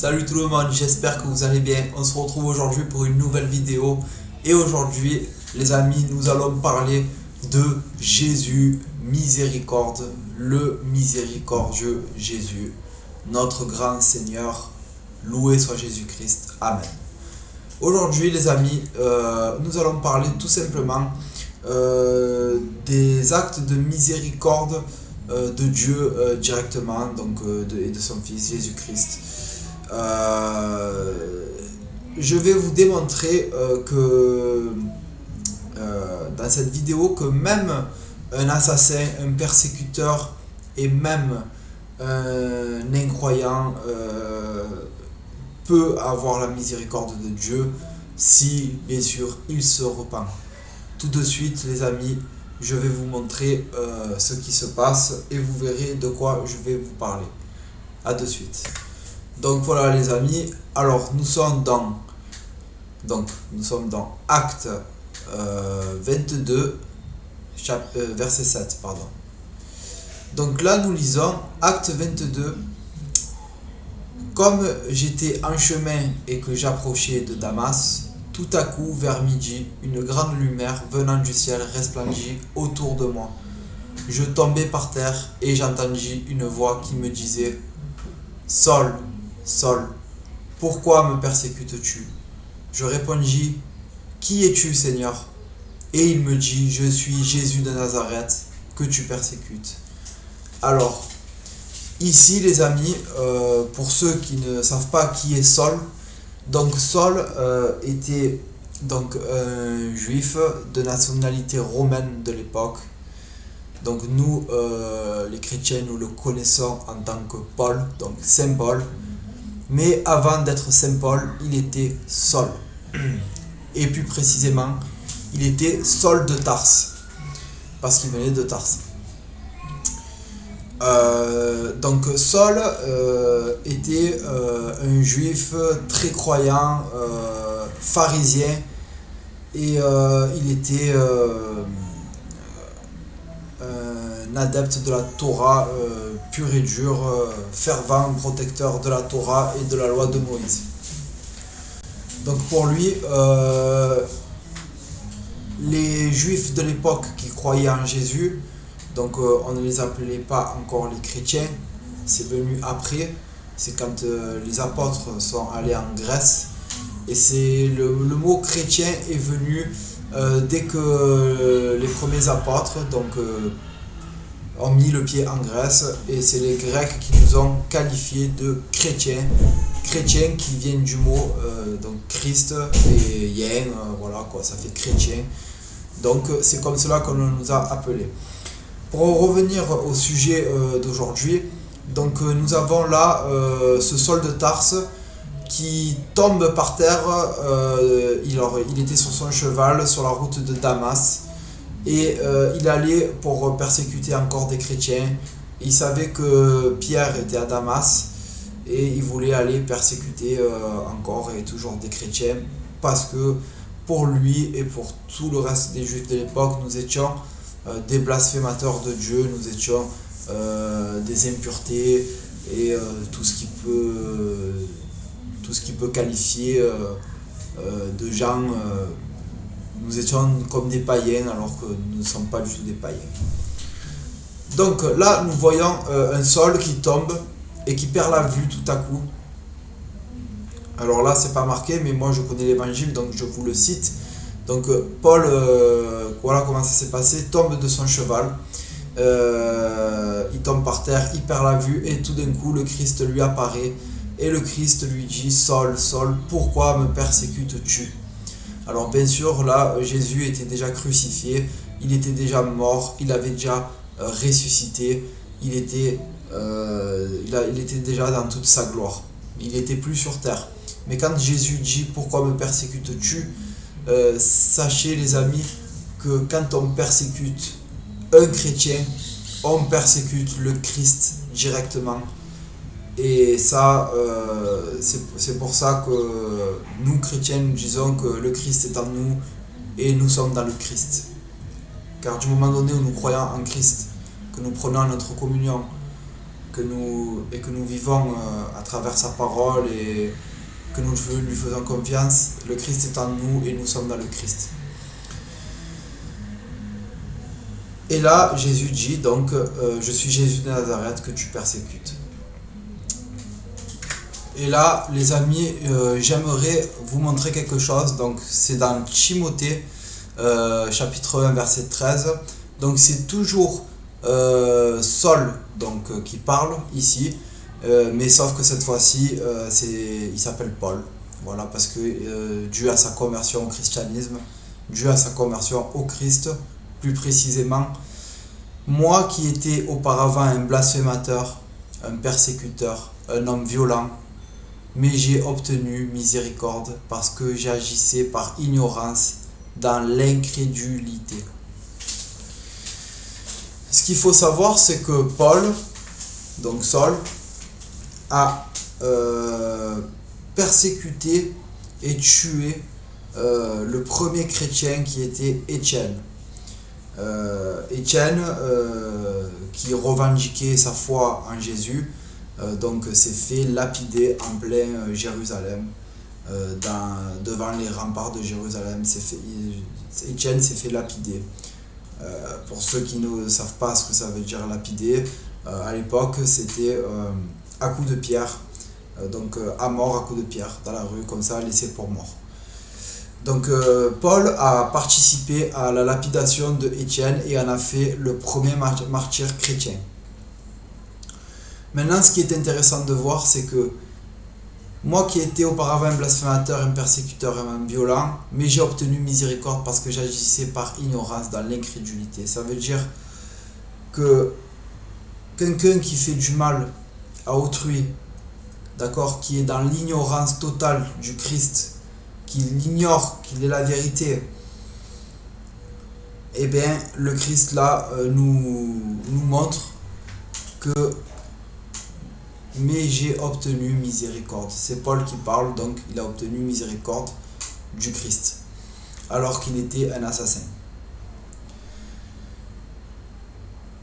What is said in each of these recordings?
Salut tout le monde, j'espère que vous allez bien. On se retrouve aujourd'hui pour une nouvelle vidéo. Et aujourd'hui, les amis, nous allons parler de Jésus miséricorde, le miséricordieux Jésus, notre grand Seigneur. Loué soit Jésus-Christ. Amen. Aujourd'hui, les amis, nous allons parler tout simplement des actes de miséricorde de Dieu directement, donc et de son Fils Jésus-Christ. Je vais vous démontrer que dans cette vidéo que même un assassin, un persécuteur et même un incroyant peut avoir la miséricorde de Dieu si bien sûr il se repent. Tout de suite les amis, je vais vous montrer ce qui se passe et vous verrez de quoi je vais vous parler. A de suite. Donc voilà les amis, alors nous sommes dans Acte 22, verset 7, pardon. Donc là nous lisons Acte 22. Comme j'étais en chemin et que j'approchais de Damas, tout à coup vers midi, une grande lumière venant du ciel resplendit autour de moi. Je tombai par terre et j'entendis une voix qui me disait « Saul, Saul, pourquoi me persécutes-tu » Je répondis « Qui es-tu, Seigneur » Et il me dit « Je suis Jésus de Nazareth que tu persécutes. » Alors, ici les amis, pour ceux qui ne savent pas qui est Saul, donc Saul était donc un juif de nationalité romaine de l'époque. Donc nous, les chrétiens, nous le connaissons en tant que Paul, donc Saint Paul. Mais avant d'être Saint Paul, il était Saul. Et plus précisément, il était Saul de Tarse, parce qu'il venait de Tarse. Donc Saul était un juif très croyant, pharisien, et il était un adepte de la Torah pur et dur, fervent protecteur de la Torah et de la loi de Moïse. Donc pour lui, les juifs de l'époque qui croyaient en Jésus, donc on ne les appelait pas encore les chrétiens, c'est venu après, c'est quand les apôtres sont allés en Grèce, et c'est le mot chrétien est venu dès que les premiers apôtres ont mis le pied en Grèce, et c'est les Grecs qui nous ont qualifiés de chrétiens qui viennent du mot donc Christ et yen, voilà quoi, ça fait chrétien. Donc c'est comme cela qu'on nous a appelés. Pour revenir au sujet d'aujourd'hui, donc nous avons là ce Saul de Tarse qui tombe par terre. Il était sur son cheval sur la route de Damas, et il allait pour persécuter encore des chrétiens. Il savait que Pierre était à Damas et il voulait aller persécuter encore et toujours des chrétiens, parce que pour lui et pour tout le reste des juifs de l'époque, nous étions des blasphémateurs de Dieu, nous étions des impuretés et tout ce qui peut qualifier de gens. Nous étions comme des païens alors que nous ne sommes pas du tout des païens. Donc là nous voyons un Saul qui tombe et qui perd la vue tout à coup. Alors là c'est pas marqué, mais moi je connais l'évangile donc je vous le cite. Donc Paul, voilà comment ça s'est passé, tombe de son cheval, il tombe par terre, il perd la vue, et tout d'un coup le Christ lui apparaît et le Christ lui dit « Saul, Saul, pourquoi me persécutes-tu » Alors bien sûr là Jésus était déjà crucifié, il était déjà mort, il avait déjà ressuscité, il était déjà dans toute sa gloire, il n'était plus sur terre. Mais quand Jésus dit « Pourquoi me persécutes-tu » sachez les amis que quand on persécute un chrétien, on persécute le Christ directement. Et ça, c'est pour ça que nous chrétiens, nous disons que le Christ est en nous et nous sommes dans le Christ. Car du moment donné où nous croyons en Christ, que nous prenons notre communion, que nous vivons à travers sa parole et que nous lui faisons confiance. Le Christ est en nous et nous sommes dans le Christ. Et là, Jésus dit donc, je suis Jésus de Nazareth que tu persécutes. Et là, les amis, j'aimerais vous montrer quelque chose. Donc, c'est dans Timothée, chapitre 1, verset 13. Donc, c'est toujours Saul donc, qui parle ici. Mais sauf que cette fois-ci, il s'appelle Paul. Voilà, parce que dû à sa conversion au christianisme, dû à sa conversion au Christ, plus précisément, moi qui étais auparavant un blasphémateur, un persécuteur, un homme violent, mais j'ai obtenu miséricorde parce que j'agissais par ignorance dans l'incrédulité. Ce qu'il faut savoir, c'est que Paul, donc Saul, a persécuté et tué le premier chrétien qui était Étienne. Étienne, qui revendiquait sa foi en Jésus, donc s'est fait lapider en plein Jérusalem, devant les remparts de Jérusalem. Étienne s'est fait lapider. Pour ceux qui ne savent pas ce que ça veut dire lapider, à l'époque c'était à coups de pierre, donc à mort à coups de pierre dans la rue, comme ça, laissé pour mort. Donc Paul a participé à la lapidation de Étienne et en a fait le premier martyr chrétien. Maintenant, ce qui est intéressant de voir, c'est que moi qui étais auparavant un blasphémateur, un persécuteur, un homme violent, mais j'ai obtenu miséricorde parce que j'agissais par ignorance dans l'incrédulité. Ça veut dire que quelqu'un qui fait du mal à autrui, d'accord, qui est dans l'ignorance totale du Christ, qui ignore qu'il est la vérité, eh bien le Christ là nous montre que mais j'ai obtenu miséricorde. C'est Paul qui parle, donc il a obtenu miséricorde du Christ alors qu'il était un assassin.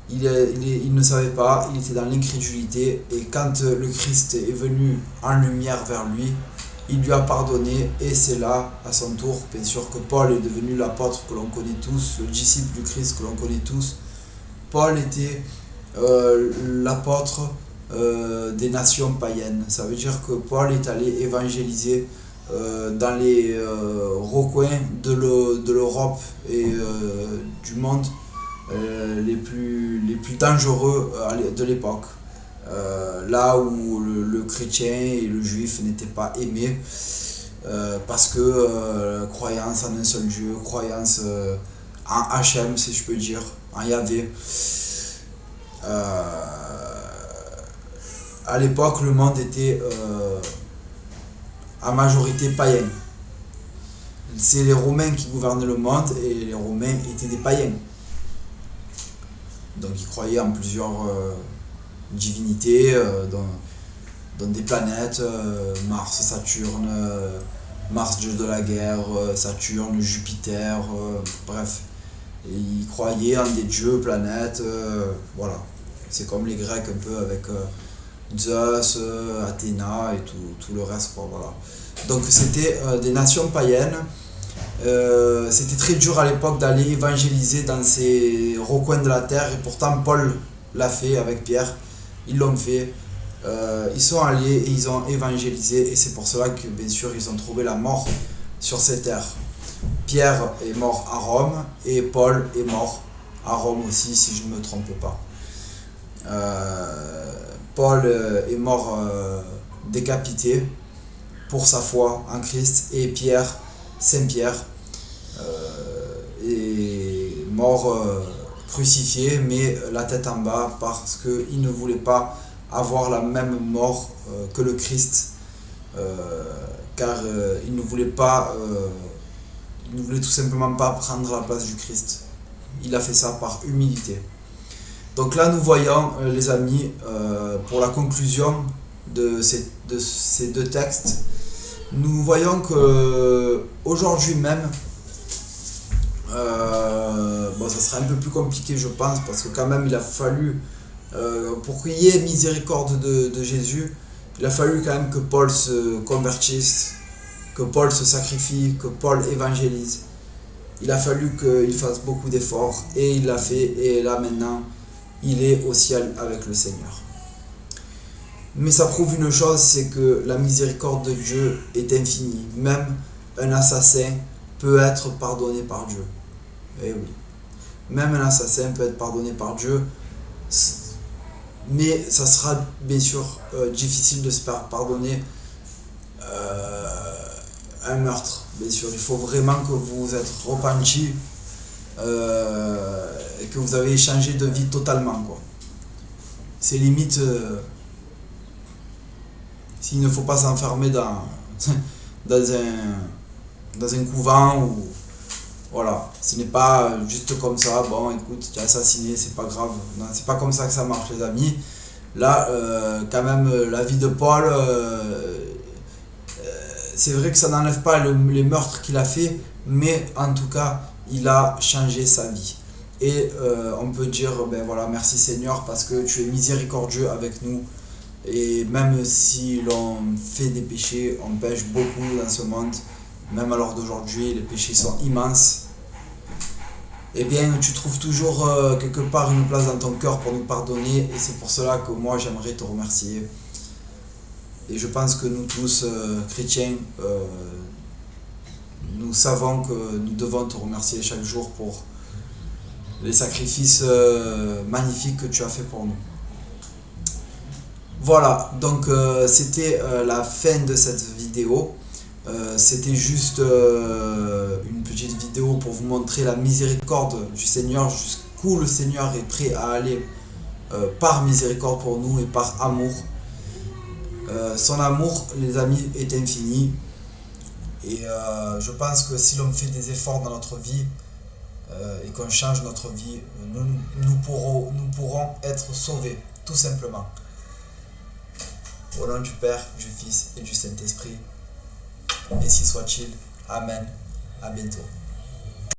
Il ne savait pas, il était dans l'incrédulité, et quand le Christ est venu en lumière vers lui, il lui a pardonné, et c'est là, à son tour, bien sûr, que Paul est devenu l'apôtre que l'on connaît tous, le disciple du Christ que l'on connaît tous. Paul était l'apôtre des nations païennes. Ça veut dire que Paul est allé évangéliser dans les recoins de l'Europe et du monde les plus dangereux de l'époque. Là où le chrétien et le juif n'étaient pas aimés, parce que croyance en un seul Dieu, croyance en Hachem, si je peux dire, en Yahvé. À l'époque, le monde était à majorité païen. C'est les Romains qui gouvernaient le monde, et les Romains étaient des païens. Donc ils croyaient en plusieurs divinités, dans des planètes, Mars, Saturne, Mars dieu de la guerre, Saturne, Jupiter, bref. Et ils croyaient en des dieux, planètes, voilà. C'est comme les Grecs un peu avec Zeus, Athéna et tout le reste, quoi, voilà. Donc c'était des nations païennes. C'était très dur à l'époque d'aller évangéliser dans ces recoins de la terre, et pourtant Paul l'a fait avec Pierre. Ils l'ont fait, ils sont allés et ils ont évangélisé, et c'est pour cela que bien sûr ils ont trouvé la mort sur ces terres. Pierre est mort à Rome et Paul est mort à Rome aussi, si je ne me trompe pas. Paul est mort décapité pour sa foi en Christ, et Pierre, Saint-Pierre, est mort crucifié, mais la tête en bas, parce qu'il ne voulait pas avoir la même mort que le Christ, car il ne voulait tout simplement pas prendre la place du Christ. Il a fait ça par humilité. Donc là nous voyons, les amis, pour la conclusion de ces deux textes, nous voyons que aujourd'hui même, bon, ça sera un peu plus compliqué je pense, parce que quand même il a fallu pour qu'il y ait miséricorde de Jésus, il a fallu quand même que Paul se convertisse, que Paul se sacrifie, que Paul évangélise. Il a fallu qu'il fasse beaucoup d'efforts et il l'a fait, et là maintenant il est au ciel avec le Seigneur. Mais ça prouve une chose, c'est que la miséricorde de Dieu est infinie. Même un assassin peut être pardonné par Dieu. Eh oui. Même un assassin peut être pardonné par Dieu, mais ça sera bien sûr difficile de se faire pardonner un meurtre. Bien sûr, il faut vraiment que vous vous êtes repenti et que vous avez changé de vie totalement, quoi. C'est limite s'il ne faut pas s'enfermer dans un couvent ou voilà, ce n'est pas juste comme ça, bon écoute, tu as assassiné, c'est pas grave. Non, c'est pas comme ça que ça marche, les amis. Là, quand même, la vie de Paul, c'est vrai que ça n'enlève pas les meurtres qu'il a fait, mais en tout cas, il a changé sa vie. Et on peut dire, ben voilà, merci Seigneur, parce que tu es miséricordieux avec nous. Et même si l'on fait des péchés, on pêche beaucoup dans ce monde, même à l'heure d'aujourd'hui, les péchés sont immenses. Eh bien, tu trouves toujours quelque part une place dans ton cœur pour nous pardonner, et c'est pour cela que moi j'aimerais te remercier. Et je pense que nous tous, chrétiens, nous savons que nous devons te remercier chaque jour pour les sacrifices magnifiques que tu as fait pour nous. Voilà, donc c'était la fin de cette vidéo. C'était juste une petite vidéo pour vous montrer la miséricorde du Seigneur, jusqu'où le Seigneur est prêt à aller par miséricorde pour nous et par amour. Son amour, les amis, est infini. Et je pense que si l'on fait des efforts dans notre vie et qu'on change notre vie, nous pourrons être sauvés, tout simplement. Au nom du Père, du Fils et du Saint-Esprit. Ainsi soit-il. Amen. À bientôt.